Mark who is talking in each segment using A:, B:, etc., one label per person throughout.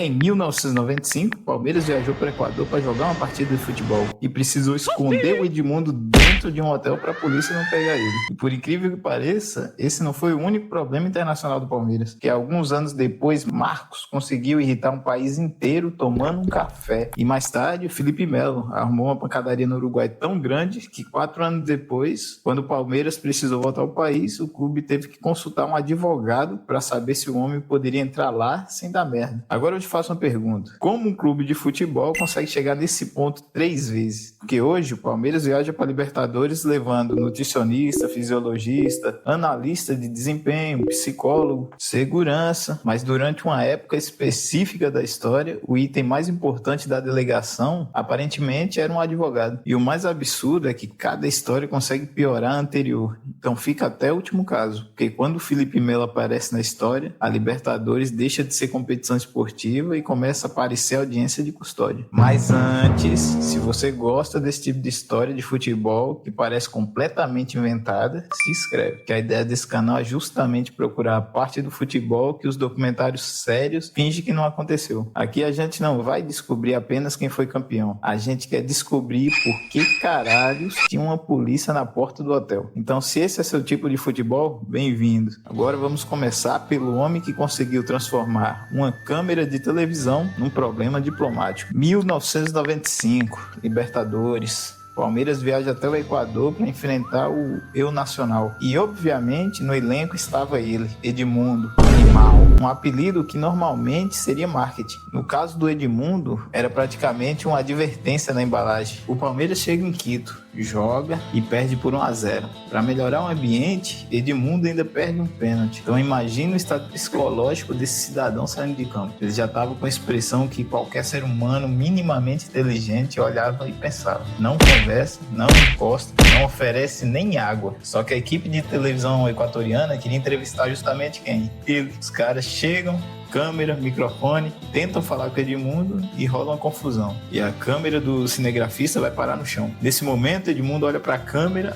A: Em 1995, o Palmeiras viajou para o Equador para jogar uma partida de futebol e precisou esconder o Edmundo dentro de um hotel para a polícia não pegar ele. E por incrível que pareça, esse não foi o único problema internacional do Palmeiras, que alguns anos depois, Marcos conseguiu irritar um país inteiro tomando um café. E mais tarde, o Felipe Melo arrumou uma pancadaria no Uruguai tão grande que 4 anos depois, quando o Palmeiras precisou voltar ao país, o clube teve que consultar um advogado para saber se o homem poderia entrar lá sem dar merda. Agora eu te faço uma pergunta. Como um clube de futebol consegue chegar nesse ponto 3 vezes? Porque hoje o Palmeiras viaja para Libertadores levando nutricionista, fisiologista, analista de desempenho, psicólogo, segurança, mas durante uma época específica da história, o item mais importante da delegação aparentemente era um advogado. E o mais absurdo é que cada história consegue piorar a anterior. Então fica até o último caso, porque quando o Felipe Melo aparece na história, a Libertadores deixa de ser competição esportiva e começa a aparecer audiência de custódia. Mas antes, se você gosta desse tipo de história de futebol que parece completamente inventada, se inscreve, que a ideia desse canal é justamente procurar a parte do futebol que os documentários sérios fingem que não aconteceu. Aqui a gente não vai descobrir apenas quem foi campeão, a gente quer descobrir por que caralhos tinha uma polícia na porta do hotel. Então, se esse é seu tipo de futebol, bem-vindo. Agora vamos começar pelo homem que conseguiu transformar uma câmera de televisão num problema diplomático. 1995, Libertadores. Palmeiras viaja até o Equador para enfrentar o Eu Nacional. E, obviamente, no elenco estava ele, Edmundo, Animal. Um apelido que normalmente seria marketing. No caso do Edmundo, era praticamente uma advertência na embalagem. O Palmeiras chega em Quito, joga e perde por 1-0. Para melhorar o ambiente, Edmundo ainda perde um pênalti. Então imagina o estado psicológico desse cidadão saindo de campo. Ele já estava com a expressão que qualquer ser humano minimamente inteligente olhava e pensava: não conversa, não encosta, não oferece nem água. Só que a equipe de televisão equatoriana queria entrevistar justamente quem? Ele. Os caras chegam, câmera, microfone, tentam falar com o Edmundo e rola uma confusão. E a câmera do cinegrafista vai parar no chão. Nesse momento, Edmundo olha para a câmera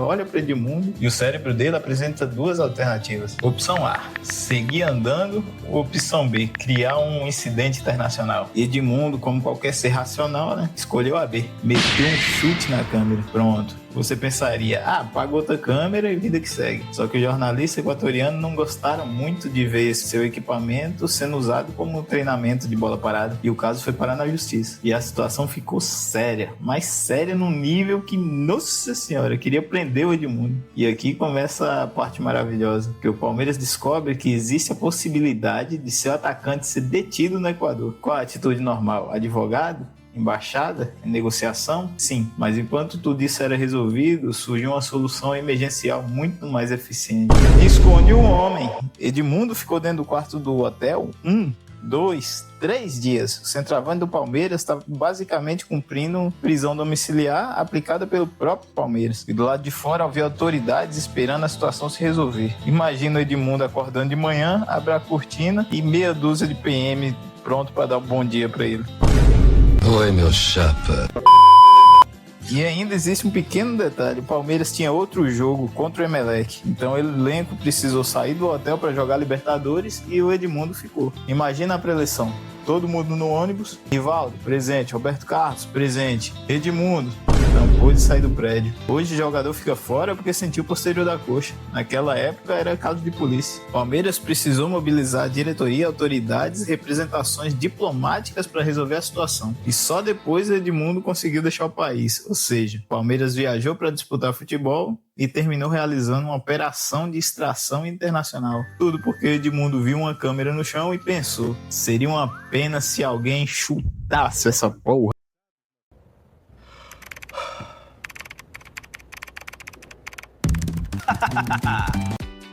A: olha para Edmundo e o cérebro dele apresenta 2 alternativas. Opção A, seguir andando. Opção B, criar um incidente internacional. Edmundo, como qualquer ser racional, né, escolheu a B. Meteu um chute na câmera. Pronto. Você pensaria, paga outra câmera e vida que segue. Só que os jornalistas equatorianos não gostaram muito de ver esse seu equipamento sendo usado como treinamento de bola parada. E o caso foi parar na justiça. E a situação ficou séria. Mas séria num nível que, nossa senhora, queria prender o Edmundo. E aqui começa a parte maravilhosa. Que o Palmeiras descobre que existe a possibilidade de seu atacante ser detido no Equador. Qual a atitude normal? Advogado? Embaixada? Negociação? Sim, mas enquanto tudo isso era resolvido, surgiu uma solução emergencial muito mais eficiente. Esconde um homem. Edmundo ficou dentro do quarto do hotel 1, 2, 3 dias. O centroavante do Palmeiras estava basicamente cumprindo prisão domiciliar aplicada pelo próprio Palmeiras. E do lado de fora havia autoridades esperando a situação se resolver. Imagina o Edmundo acordando de manhã, abre a cortina e meia dúzia de PM pronto para dar um bom dia para ele.
B: Oi, meu chapa.
A: E ainda existe um pequeno detalhe: o Palmeiras tinha outro jogo contra o Emelec, então o elenco precisou sair do hotel para jogar Libertadores e o Edmundo ficou. Imagina a preleção: todo mundo no ônibus, Rivaldo, presente, Roberto Carlos, presente, Edmundo não pôde sair do prédio. Hoje o jogador fica fora porque sentiu o posterior da coxa. Naquela época era caso de polícia. O Palmeiras precisou mobilizar a diretoria, autoridades e representações diplomáticas para resolver a situação. E só depois Edmundo conseguiu deixar o país. Ou seja, o Palmeiras viajou para disputar futebol e terminou realizando uma operação de extração internacional. Tudo porque Edmundo viu uma câmera no chão e pensou: seria uma pena se alguém chutasse essa porra.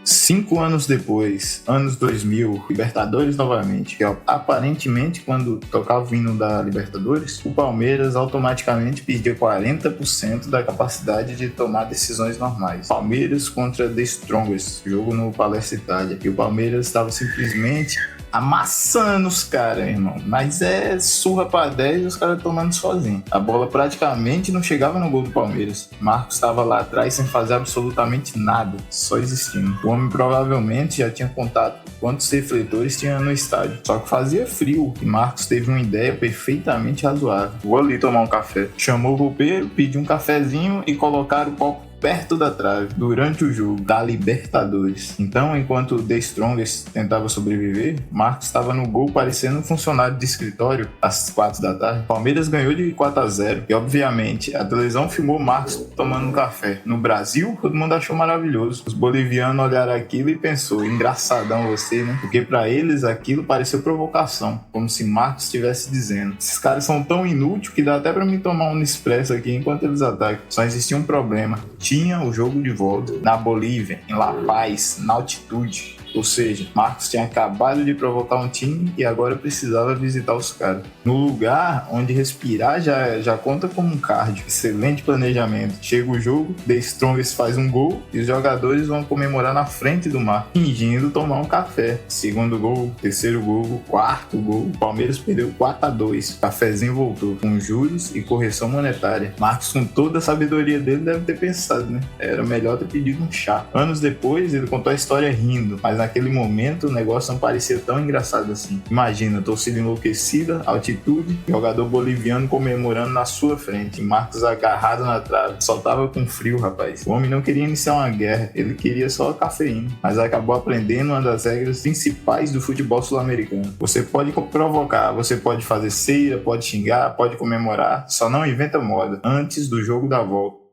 A: 5 anos depois, anos 2000, Libertadores novamente. Aparentemente, quando tocava o hino da Libertadores, o Palmeiras automaticamente perdeu 40% da capacidade de tomar decisões normais. Palmeiras contra The Strongest, jogo no Palestra Itália. E o Palmeiras estava simplesmente amassando os caras, irmão. Mas é surra pra 10 e os caras tomando sozinho. A bola praticamente não chegava no gol do Palmeiras. Marcos estava lá atrás sem fazer absolutamente nada, só existindo. O homem provavelmente já tinha contado quantos refletores tinha no estádio. Só que fazia frio e Marcos teve uma ideia perfeitamente razoável. Vou ali tomar um café. Chamou o roupeiro, pediu um cafezinho e colocaram o copo perto da trave durante o jogo da Libertadores. Então, enquanto o The Strongest tentava sobreviver, Marcos estava no gol parecendo um funcionário de escritório às 4 da tarde. Palmeiras ganhou de 4-0 e, obviamente, a televisão filmou Marcos tomando um café. No Brasil, todo mundo achou maravilhoso. Os bolivianos olharam aquilo e pensou, engraçadão você, né? Porque para eles aquilo pareceu provocação, como se Marcos estivesse dizendo: esses caras são tão inúteis que dá até para mim tomar um Nespresso aqui enquanto eles atacam. Só existia um problema. Tinha o jogo de volta na Bolívia, em La Paz, na altitude. Ou seja, Marcos tinha acabado de provocar um time e agora precisava visitar os caras. No lugar onde respirar já conta como um cardio. Excelente planejamento. Chega o jogo, The Strongest faz um gol e os jogadores vão comemorar na frente do Marcos, fingindo tomar um café. Segundo gol, terceiro gol, quarto gol. O Palmeiras perdeu 4-2. Cafezinho voltou com juros e correção monetária. Marcos, com toda a sabedoria dele, deve ter pensado, né? Era melhor ter pedido um chá. Anos depois, ele contou a história rindo, mas naquele momento o negócio não parecia tão engraçado assim. Imagina, torcida enlouquecida, altitude, jogador boliviano comemorando na sua frente, Marcos agarrado na trave. Só tava com frio, rapaz. O homem não queria iniciar uma guerra, ele queria só cafeína, mas acabou aprendendo uma das regras principais do futebol sul-americano. Você pode provocar, você pode fazer ceia, pode xingar, pode comemorar, só não inventa moda antes do jogo da volta.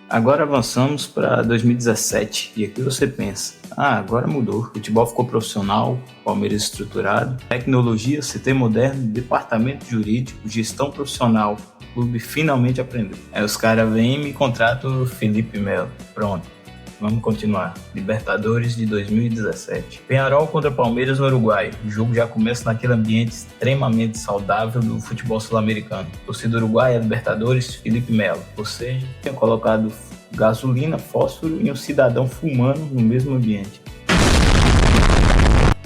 C: Agora avançamos para 2017 e aqui você pensa, agora mudou, o futebol ficou profissional, Palmeiras estruturado, tecnologia, CT moderno, departamento jurídico, gestão profissional, o clube finalmente aprendeu. Aí os caras vêm e me contratam o Felipe Melo, pronto. Vamos continuar. Libertadores de 2017. Peñarol contra Palmeiras no Uruguai. O jogo já começa naquele ambiente extremamente saudável do futebol sul-americano. Torcida uruguaia, Libertadores, Felipe Melo. Ou seja, tinha colocado gasolina, fósforo e um cidadão fumando no mesmo ambiente.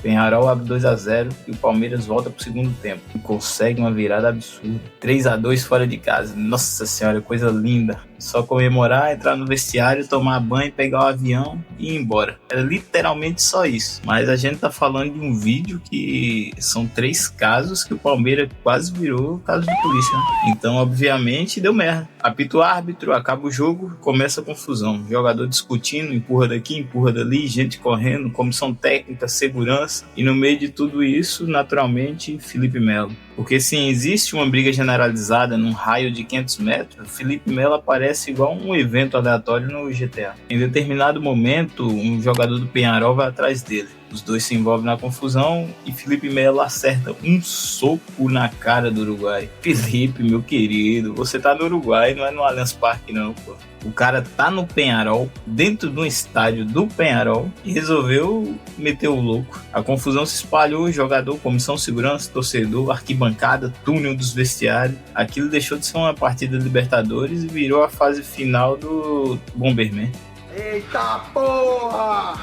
C: Peñarol abre 2-0 e o Palmeiras volta pro segundo tempo e consegue uma virada absurda. 3-2 fora de casa. Nossa senhora, coisa linda. Só comemorar, entrar no vestiário, tomar banho, pegar o avião e ir embora. Era literalmente só isso. Mas a gente tá falando de um vídeo que são 3 casos que o Palmeiras quase virou caso de polícia, né? Então, obviamente, deu merda. Apita o árbitro, acaba o jogo, começa a confusão. Jogador discutindo, empurra daqui, empurra dali, gente correndo, comissão técnica, segurança. E no meio de tudo isso, naturalmente, Felipe Melo. Porque se existe uma briga generalizada num raio de 500 metros, Felipe Melo aparece igual um evento aleatório no GTA. Em determinado momento, um jogador do Peñarol vai atrás dele. Os dois se envolvem na confusão e Felipe Melo acerta um soco na cara do Uruguai. Felipe, meu querido, você tá no Uruguai, não é no Allianz Parque não, pô. O cara tá no Peñarol, dentro de um estádio do Peñarol, e resolveu meter o louco. A confusão se espalhou, jogador, comissão de segurança, torcedor, arquibancada, túnel dos vestiários. Aquilo deixou de ser uma partida de Libertadores e virou a fase final do Bomberman.
D: Eita porra!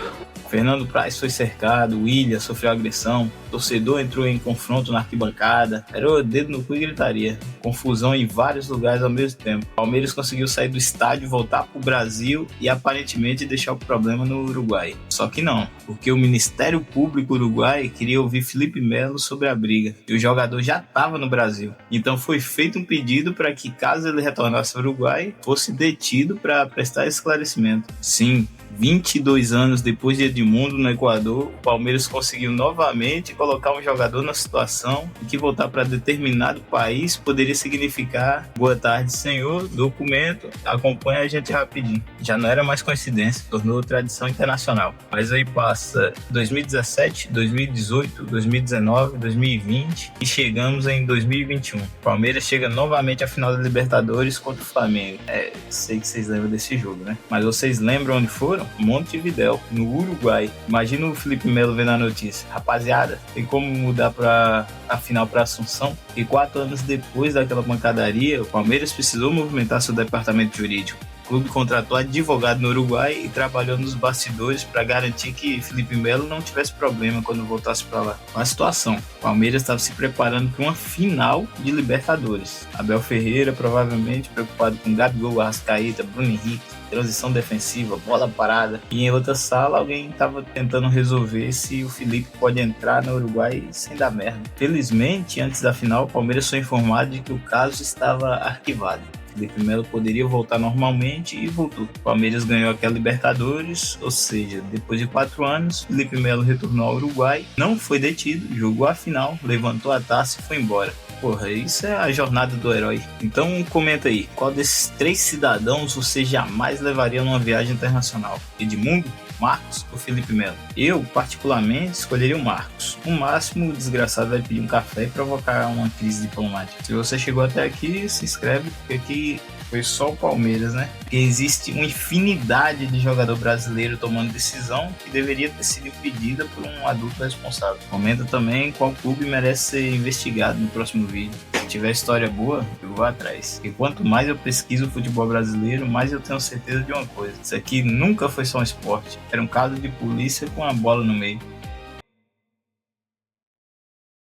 C: Fernando Praz foi cercado, Willian sofreu agressão, torcedor entrou em confronto na arquibancada, era o dedo no cu e gritaria, confusão em vários lugares ao mesmo tempo. Palmeiras conseguiu sair do estádio, voltar pro Brasil e aparentemente deixar o problema no Uruguai. Só que não, porque o Ministério Público Uruguai queria ouvir Felipe Melo sobre a briga e o jogador já estava no Brasil. Então foi feito um pedido para que, caso ele retornasse ao Uruguai, fosse detido para prestar esclarecimento. Sim, 22 anos depois de Edmundo no Equador, o Palmeiras conseguiu novamente colocar um jogador na situação em que voltar para determinado país poderia significar: boa tarde, senhor, documento, acompanha a gente rapidinho. Já não era mais coincidência, tornou tradição internacional. Mas aí passa 2017, 2018, 2019, 2020 e chegamos em 2021. O Palmeiras chega novamente à final da Libertadores contra o Flamengo. Sei que vocês lembram desse jogo, né? Mas vocês lembram onde foram? Montevidéu, no Uruguai. Imagina o Felipe Melo vendo a notícia: rapaziada, tem como mudar para a final para Assunção? E 4 anos depois daquela pancadaria, o Palmeiras precisou movimentar seu departamento jurídico. O clube contratou advogado no Uruguai e trabalhou nos bastidores para garantir que Felipe Melo não tivesse problema quando voltasse para lá. Com a situação, o Palmeiras estava se preparando para uma final de Libertadores. Abel Ferreira, provavelmente preocupado com Gabigol, Arrascaeta, Bruno Henrique, transição defensiva, bola parada. E em outra sala, alguém estava tentando resolver se o Felipe pode entrar no Uruguai sem dar merda. Felizmente, antes da final, o Palmeiras foi informado de que o caso estava arquivado. Felipe Melo poderia voltar normalmente e voltou. O Palmeiras ganhou aquela Libertadores, ou seja, depois de 4 anos, Felipe Melo retornou ao Uruguai, não foi detido, jogou a final, levantou a taça e foi embora. Porra, isso é a jornada do herói. Então comenta aí, qual desses 3 cidadãos você jamais levaria numa viagem internacional? Edmundo, Marcos ou Felipe Melo? Eu, particularmente, escolheria o Marcos. No máximo, o desgraçado vai pedir um café e provocar uma crise diplomática. Se você chegou até aqui, se inscreve, porque aqui foi só o Palmeiras, né? Porque existe uma infinidade de jogador brasileiro tomando decisão que deveria ter sido impedida por um adulto responsável. Comenta também qual clube merece ser investigado no próximo vídeo. Se tiver história boa, eu vou atrás. E quanto mais eu pesquiso o futebol brasileiro, mais eu tenho certeza de uma coisa: isso aqui nunca foi só um esporte. Era um caso de polícia com a bola no meio.